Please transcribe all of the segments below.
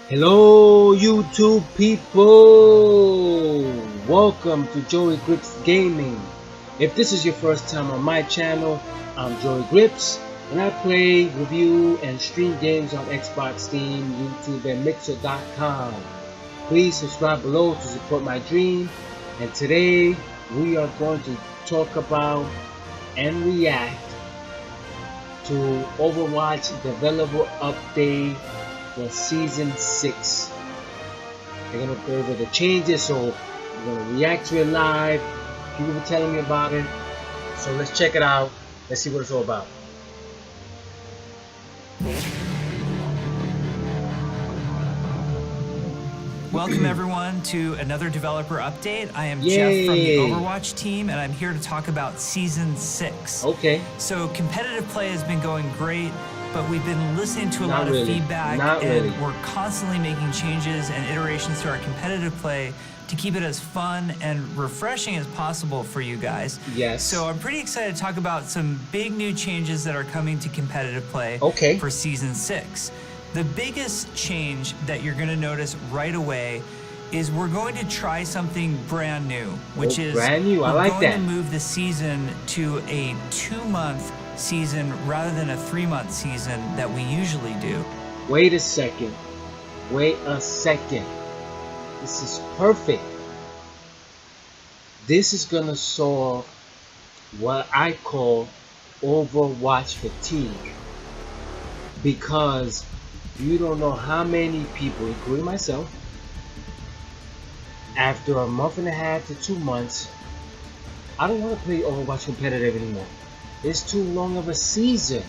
Hello YouTube people! Welcome to Joey Grips Gaming. If this is your first time on my channel, I'm Joey Grips and I play, review, and stream games on Xbox, Steam, YouTube, and Mixer.com. Please subscribe below to support my dream. And today we are going to talk about and react to Overwatch developer update for Season 6. They're going to go over the changes, so we're going to react to it live. People were telling me about it, so let's check it out. Let's see what it's all about. Welcome everyone to another developer update. I am Jeff from the Overwatch team, and I'm here to talk about Season 6. Okay. So competitive play has been going great, but we've been listening to a lot of feedback, we're constantly making changes and iterations to our competitive play to keep it as fun and refreshing as possible for you guys. Yes. So I'm pretty excited to talk about some big new changes that are coming to competitive play for Season 6. The biggest change that you're going to notice right away is we're going to try something brand new, which is brand new. I like that. We're going to move the season to a 2-month season rather than a 3-month season that we usually do. Wait a second. Wait a second. This is perfect. This is going to solve what I call Overwatch fatigue. Because you don't know how many people, including myself, after a month and a half to 2 months, I don't want to play Overwatch competitive anymore. It's too long of a season.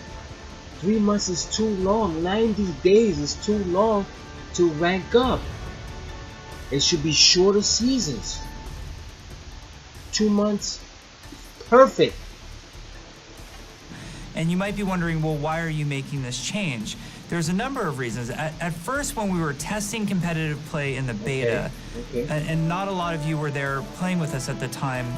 3 months is too long. 90 days is too long to rank up. It should be shorter seasons. 2 months, perfect. And you might be wondering, well, why are you making this change? There's a number of reasons. At first, when we were testing competitive play in the beta, and not a lot of you were there playing with us at the time,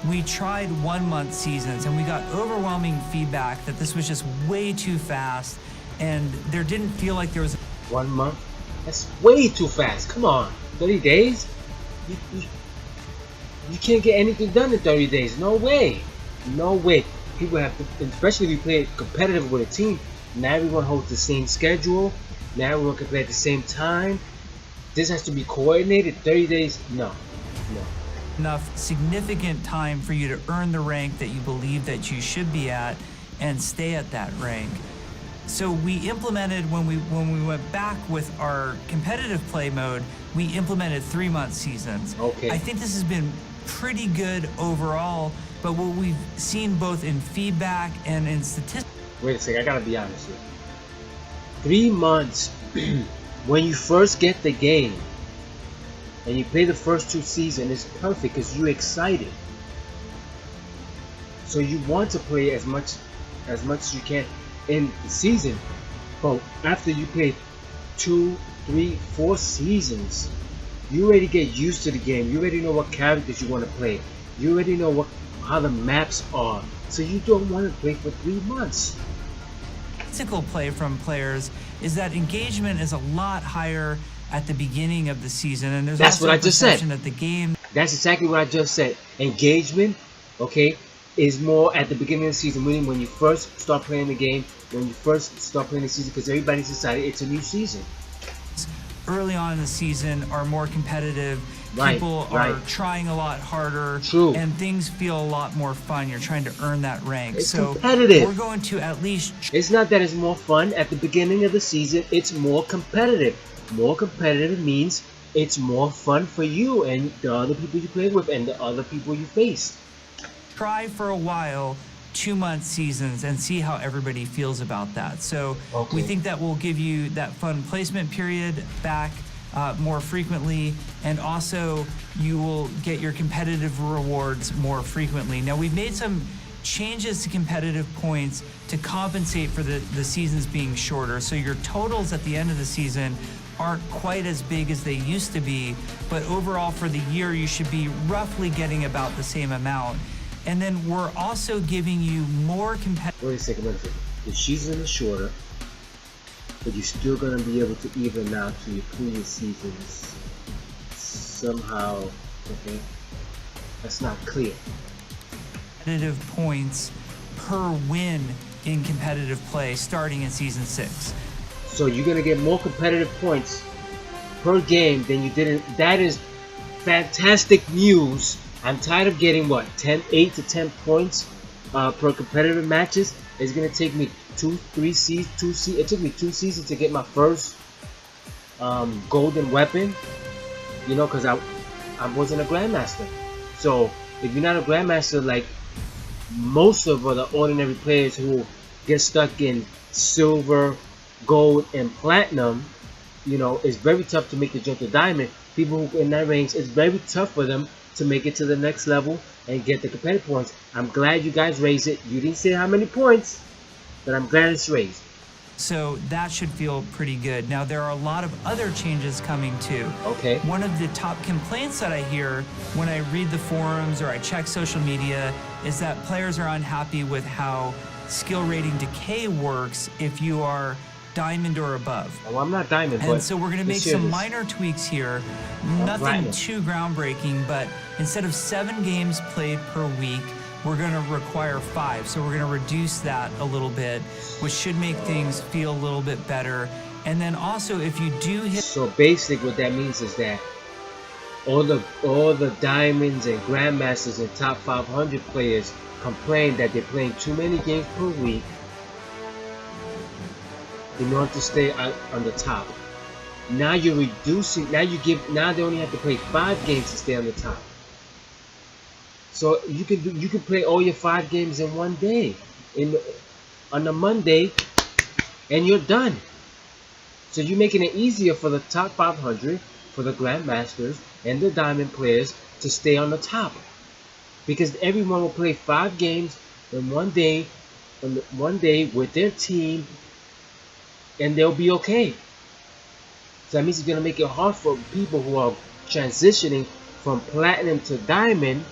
we tried 1-month seasons and we got overwhelming feedback that this was just way too fast and there didn't feel like there was 1 month? That's way too fast. Come on, 30 days? You can't get anything done in 30 days. No way. No way. People have to, especially if you play competitive with a team, now everyone holds the same schedule. Now everyone can play at the same time. This has to be coordinated. 30 days? No. Enough significant time for you to earn the rank that you believe that you should be at and stay at that rank. So we implemented, when we went back with our competitive play mode, we implemented 3-month seasons. I think this has been pretty good overall, but what we've seen both in feedback and in statistics. Wait a second, I gotta be honest here. 3 months, when you first get the game and you play the first 2 seasons, it's perfect because you're excited. So you want to play as much as you can in the season. But after you play 2, 3, 4 seasons, you already get used to the game. You already know what characters you want to play. You already know how the maps are. So you don't want to play for 3 months. Physical play from players is that engagement is a lot higher at the beginning of the season, and there's also a perception that the game. That's exactly what I just said. Engagement, is more at the beginning of the season, meaning when you first start playing the game, when you first start playing the season, because everybody's decided it's a new season. Early on in the season are more competitive. People are trying a lot harder, and things feel a lot more fun. You're trying to earn that rank. It's competitive. We're going to at least. It's not that it's more fun at the beginning of the season. It's more competitive. More competitive means it's more fun for you and the other people you play with and the other people you face. Try for a while 2-month seasons and see how everybody feels about that. So we think that will give you that fun placement period back more frequently, and also you will get your competitive rewards more frequently. Now, we've made some changes to competitive points to compensate for the seasons being shorter, so your totals at the end of the season aren't quite as big as they used to be, but overall for the year you should be roughly getting about the same amount. And then we're also giving you more competitive. Wait a second. The season is shorter. but you're still going to be able to even out to your previous seasons somehow. Okay, that's not clear. Competitive points per win in competitive play starting in Season 6. So you're going to get more competitive points per game than you did in... That is fantastic news. I'm tired of getting, what, 8 to 10 points per competitive matches. It's going to take me it took me 2 seasons to get my first golden weapon. You know, because I wasn't a Grandmaster. So if you're not a Grandmaster, like most of the ordinary players who get stuck in silver, gold, and platinum, you know, it's very tough to make the jump to diamond. People who in that range, it's very tough for them to make it to the next level and get the competitive points. I'm glad you guys raised it. You didn't say how many points, but I'm glad it's raised. So that should feel pretty good. Now, there are a lot of other changes coming too. Okay. One of the top complaints that I hear when I read the forums or I check social media is that players are unhappy with how skill rating decay works if you are diamond or above. Oh, I'm not diamond, and so we're going to make some minor tweaks here. Nothing too groundbreaking, but instead of 7 games played per week, we're going to require 5. So we're going to reduce that a little bit, which should make things feel a little bit better. And then also, if you do hit... So basically what that means is that all the diamonds and grandmasters and top 500 players complain that they're playing too many games per week in order to stay on the top. Now you're reducing. Now they only have to play 5 games to stay on the top. So you can play all your 5 games in one day, on a Monday, and you're done. So you're making it easier for the top 500, for the grandmasters and the diamond players to stay on the top, because everyone will play 5 games in one day with their team, and they'll be okay. So that means it's gonna make it hard for people who are transitioning from platinum to diamond,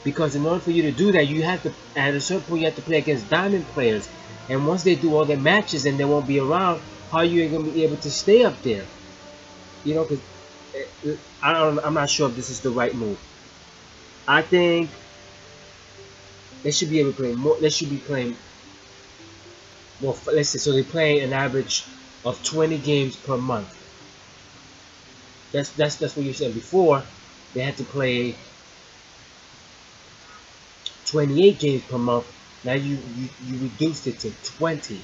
because in order for you to do that, you have to, at a certain point, you have to play against diamond players, and once they do all their matches and they won't be around, how are you gonna be able to stay up there? You know, because I'm not sure if this is the right move. I think they should be able to play more. They should be playing more. Let's say, so they're playing an average of 20 games per month. That's what you said before. They had to play 28 games per month. Now you reduced it to 20.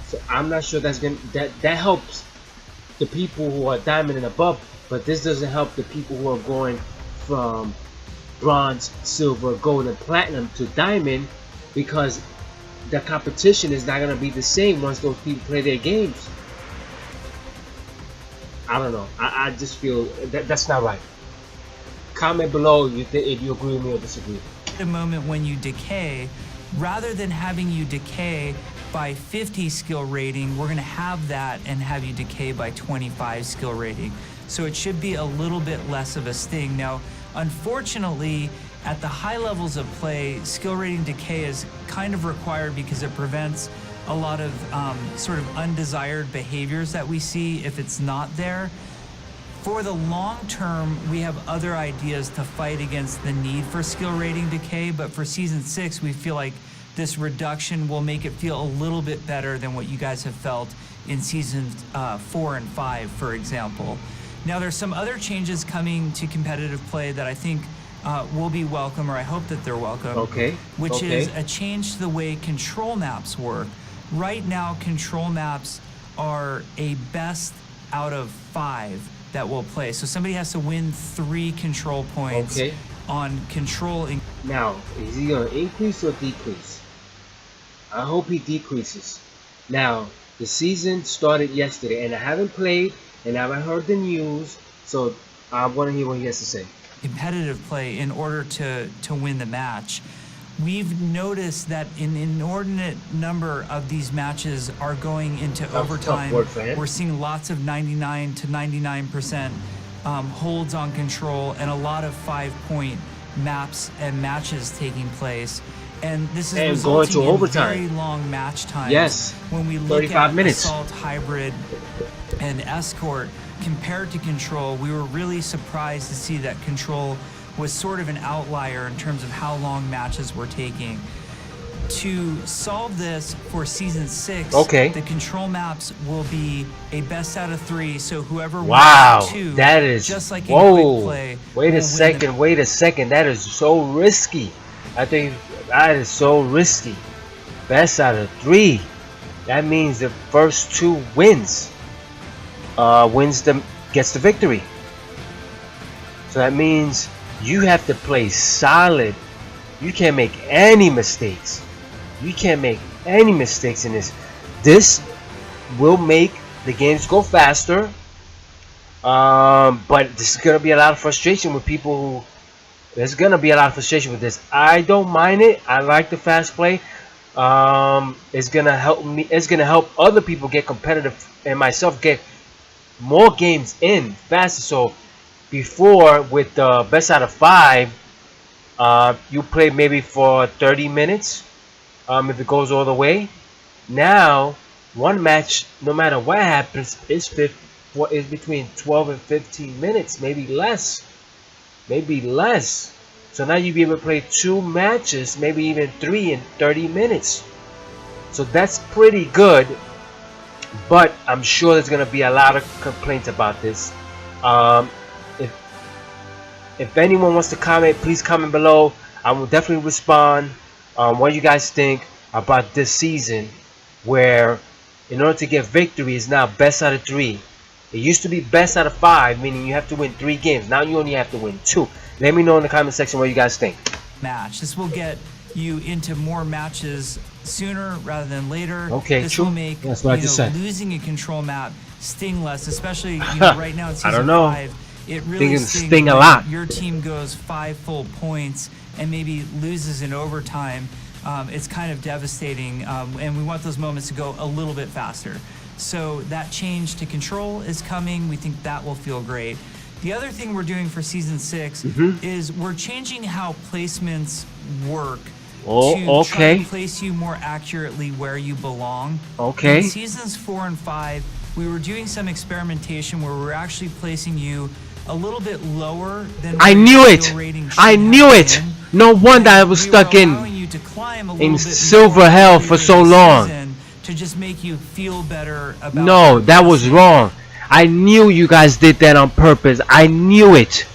So I'm not sure that helps the people who are diamond and above, but this doesn't help the people who are going from bronze, silver, gold, and platinum to diamond, because the competition is not going to be the same once those people play their games. I don't know. I just feel that's not right. Comment below if you agree with me or disagree. The moment when you decay, rather than having you decay by 50 skill rating, we're going to have that and have you decay by 25 skill rating. So it should be a little bit less of a sting. Now, unfortunately, at the high levels of play, skill rating decay is kind of required because it prevents a lot of sort of undesired behaviors that we see if it's not there. For the long term, we have other ideas to fight against the need for skill rating decay, but for Season 6, we feel like this reduction will make it feel a little bit better than what you guys have felt in Seasons 4 and 5, for example. Now, there's some other changes coming to competitive play that I think will be welcome, or I hope that they're welcome. Okay. Which is a change to the way control maps work. Right now, control maps are a best out of 5 that will play. So somebody has to win 3 control points on control. Now, is he going to increase or decrease? I hope he decreases. Now, the season started yesterday, and I haven't played, and I haven't heard the news, so I want to hear what he has to say. Competitive play in order to win the match. We've noticed that an inordinate number of these matches are going into overtime. We're seeing lots of 99 to 99% holds on control, and a lot of 5-point maps and matches taking place. And this is and going resulting to in overtime. very long match times. Yes, when we look 35 at minutes. Assault, Hybrid, and Escort compared to Control, we were really surprised to see that Control was sort of an outlier in terms of how long matches were taking. To solve this for Season 6, okay, the Control maps will be a best out of 3, so whoever wow, wins 2, that is, just like in whoa, quick play, wait a second, that is so risky. I think that is so risky. Best out of 3, that means the first 2 wins, gets the victory. So that means you have to play solid. You can't make any mistakes. You can't make any mistakes in this. This will make the games go faster. But there's gonna be a lot of frustration with people who. There's gonna be a lot of frustration with this. I don't mind it. I like the fast play. It's gonna help me. It's gonna help other people get competitive and myself get more games in faster. So before with the best out of 5, you play maybe for 30 minutes. If it goes all the way. Now, one match, no matter what happens, is between 12 and 15 minutes, maybe less. Maybe less. So now you'll be able to play 2 matches, maybe even 3 in 30 minutes. So that's pretty good. But I'm sure there's going to be a lot of complaints about this. If anyone wants to comment, please comment below. I will definitely respond. What do you guys think about this season, where in order to get victory is now best out of 3? It used to be best out of 5, meaning you have to win 3 games. Now you only have to win 2. Let me know in the comment section what you guys think. Match. This will get you into more matches sooner rather than later. Okay, this true. will make That's what I just said. Losing a Control map sting less, especially right now in Season I don't know. 5. It really stings sting a when lot. your team goes 5 full points and maybe loses in overtime. It's kind of devastating, and we want those moments to go a little bit faster. So that change to Control is coming. We think that will feel great. The other thing we're doing for Season 6 is we're changing how placements work to try to place you more accurately where you belong. Okay. In Seasons 4 and 5, we were doing some experimentation where we were actually placing you a little bit lower than I knew it. I knew it. No wonder I was stuck in silver hell for so long. To just make you feel better about. No, that was wrong. I knew you guys did that on purpose. I knew it.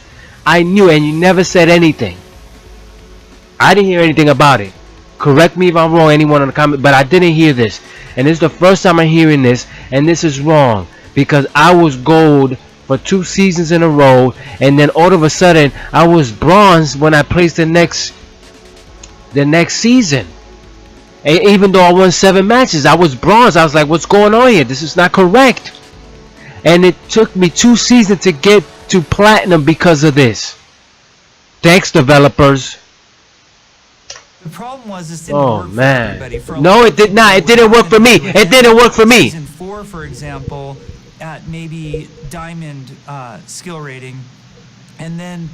I knew, and you never said anything. I didn't hear anything about it. Correct me if I'm wrong, anyone in the comment, but I didn't hear this. And this is the first time I'm hearing this, and this is wrong. Because I was gold for 2 seasons in a row, and then all of a sudden I was bronze when I placed the next season. And even though I won 7 matches, I was bronze. I was like, what's going on here? This is not correct. And it took me 2 seasons to get to platinum because of this. Thanks, developers. The problem was this didn't work for everybody. No, it did not. It didn't work for me. It didn't work for me. Season 4, for example, at maybe diamond skill rating, and then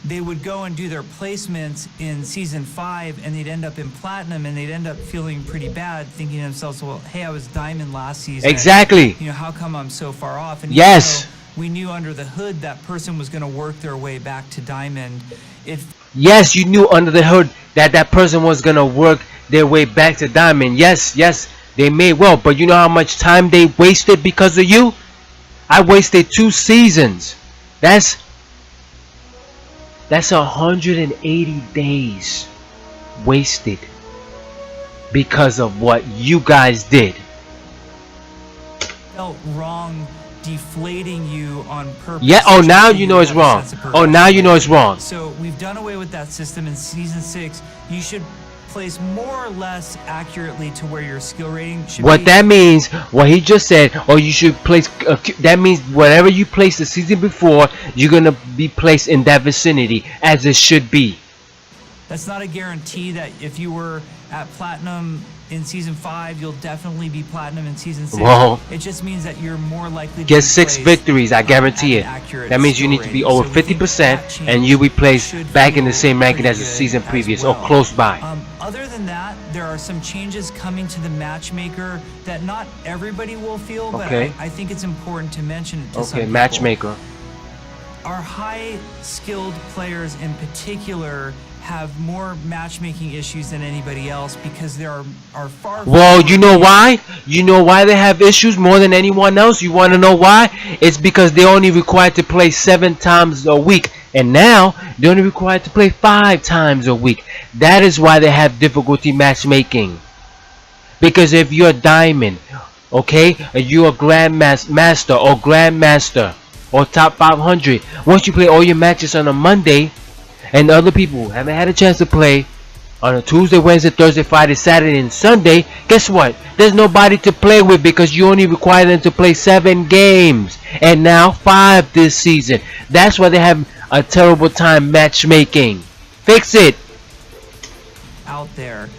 they would go and do their placements in Season 5, and they'd end up in platinum, and they'd end up feeling pretty bad, thinking to themselves, well, hey, I was diamond last season. Exactly. How come I'm so far off? And yes. We knew under the hood that person was going to work their way back to diamond. Yes, you knew under the hood that person was going to work their way back to diamond. Yes, they may well, but you know how much time they wasted because of you? I wasted 2 seasons. That's 180 days wasted because of what you guys did. Felt wrong deflating you on purpose. Yeah, oh, now you know it's wrong. Oh, now you know it's wrong. So we've done away with that system in Season 6. You should place more or less accurately to where your skill rating should be. What that means, what he just said, or you should place, that means whatever you placed the season before, you're going to be placed in that vicinity, as it should be. That's not a guarantee that if you were at platinum in Season 5, you'll definitely be platinum in Season 6. Well, it just means that you're more likely to get 6 victories, I guarantee it. That means you need to be over 50%, and you'll be placed back in the same ranking as the season previous, or close by. Other than are some changes coming to the matchmaker that not everybody will feel, but Okay. I think it's important to mention it to some Okay, people. matchmaker. Our high-skilled players in particular have more matchmaking issues than anybody else because there are far. Well, fewer you know people. why? You know why they have issues more than anyone else? You want to know why? It's because they're only required to play 7 times a week. And now, they're only required to play 5 times a week. That is why they have difficulty matchmaking. Because if you're a diamond, okay, and you're a grandmaster or grandmaster or top 500, once you play all your matches on a Monday, and other people haven't had a chance to play on a Tuesday, Wednesday, Thursday, Friday, Saturday, and Sunday, guess what? There's nobody to play with because you only require them to play 7 games. And now 5 this season. That's why they have a terrible time matchmaking. Fix it. Out there,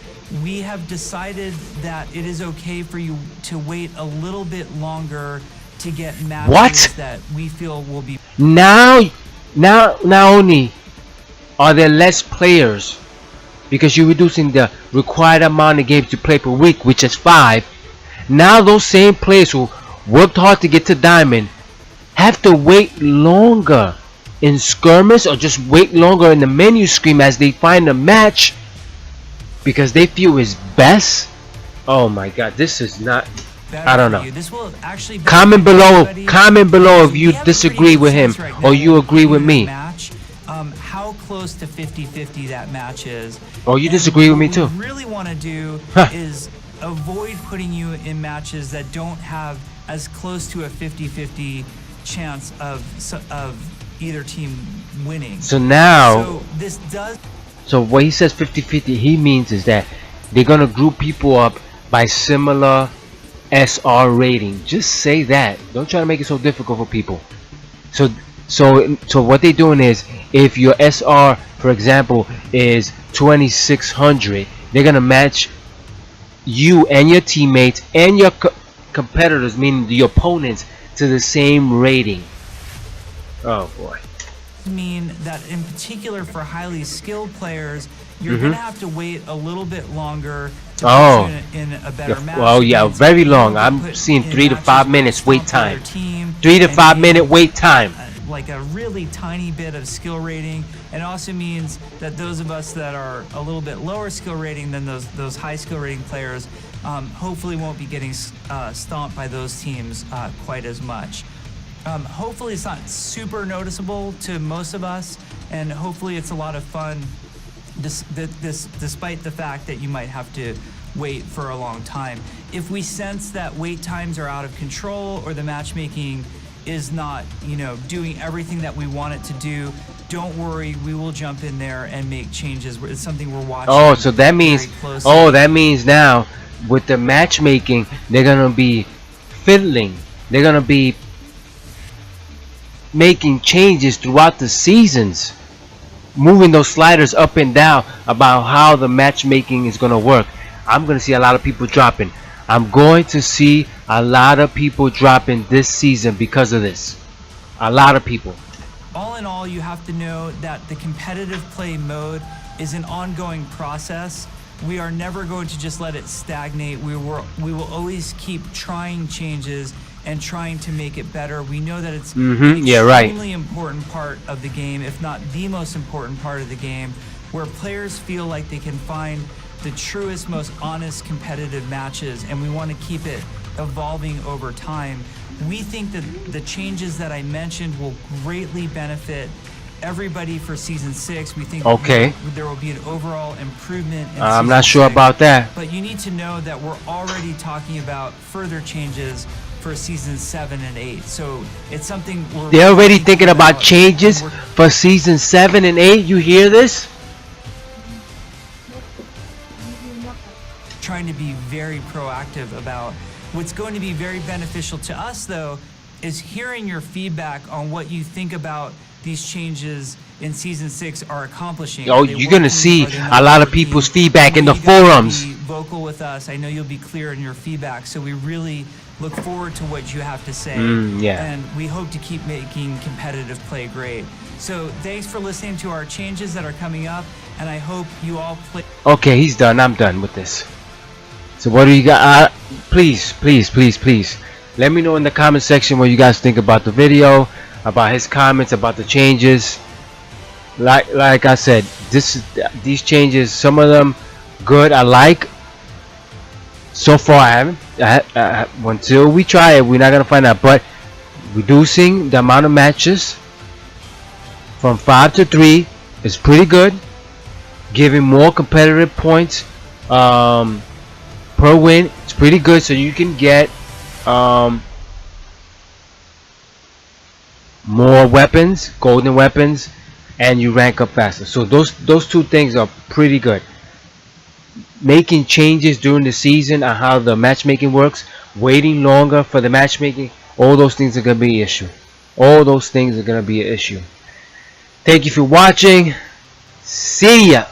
we have decided that it is okay for you to wait a little bit longer to get matches What? that we feel will be. Now only are there less players because you're reducing the required amount of games to play per week, which is 5. Now those same players who worked hard to get to Diamond have to wait longer in skirmish or just wait longer in the menu screen as they find a match because they feel is best. Oh my god, this is not. I don't know. This will actually Comment below if you We have a disagree pretty good with him sense right or now you of agree with who me. match, how close to 50-50 that match is. Oh, you And disagree with me what too. we really want to do Huh. is avoid putting you in matches that don't have as close to a 50-50 chance of either team winning. So now, So this does. so what he says 50-50, he means is that they're gonna group people up by similar SR rating. Just say that. Don't try to make it so difficult for people. So what they're doing is, if your SR, for example, is 2600, they're gonna match you and your teammates and your competitors, meaning the opponents, to the same rating. Oh boy. Mean that in particular for highly skilled players, you're gonna have to wait a little bit longer to Oh. put you in a better Yeah, match. well, yeah, Because very you long. will be I'm put seeing in 3 to matches 5 where minutes wait stomp the other time. team 3 to and 5 you minute need, wait time. like a really tiny bit of skill rating. It also means that those of us that are a little bit lower skill rating than those high skill rating players hopefully won't be getting stomped by those teams quite as much. Hopefully it's not super noticeable to most of us, and hopefully it's a lot of fun despite the fact that you might have to wait for a long time. If we sense that wait times are out of control or the matchmaking is not, doing everything that we want it to do, don't worry, we will jump in there and make changes. It's something we're watching. Oh, so that means, very closely. oh, that means now with the matchmaking, they're gonna be fiddling. They're gonna be making changes throughout the seasons, moving those sliders up and down about how the matchmaking is gonna work. I'm gonna see a lot of people dropping. I'm going to see a lot of people dropping this season because of this. A lot of people. All in all, you have to know that the competitive play mode is an ongoing process. We are never going to just let it stagnate. We will always keep trying changes and trying to make it better. We know that it's an Yeah, right. extremely important part of the game, if not the most important part of the game, where players feel like they can find the truest, most honest competitive matches, and we want to keep it evolving over time. We think that the changes that I mentioned will greatly benefit everybody for season 6. We think Okay. there will be an overall improvement in I'm season not sure 6. about that. But you need to know that we're already talking about further changes for season 7 and 8. So it's something They're already thinking about changes for season 7 and 8. You hear this? Trying to be very proactive about. What's going to be very beneficial to us, though, is hearing your feedback on what you think about these changes in season 6 are accomplishing. Oh, Are they you're gonna working? see Are they a not lot of working? people's feedback in I know the you guys will forums. be vocal with us. I know you'll be clear in your feedback, so we really look forward to what you have to say. Yeah. And we hope to keep making competitive play great. So thanks for listening to our changes that are coming up, and I hope you all play. Okay, he's done. I'm done with this. So what do you got? Please, let me know in the comment section what you guys think about the video, about his comments, about the changes. Like I said, these changes, some of them good, I like. So far I haven't until we try it, we're not gonna find out. But reducing the amount of matches from 5 to 3 is pretty good, giving more competitive points per win. It's pretty good, so you can get more weapons, golden weapons, and you rank up faster. So those two things are pretty good. Making changes during the season on how the matchmaking works, waiting longer for the matchmaking, all those things are gonna be an issue. All those things are gonna be an issue. Thank you for watching. See ya.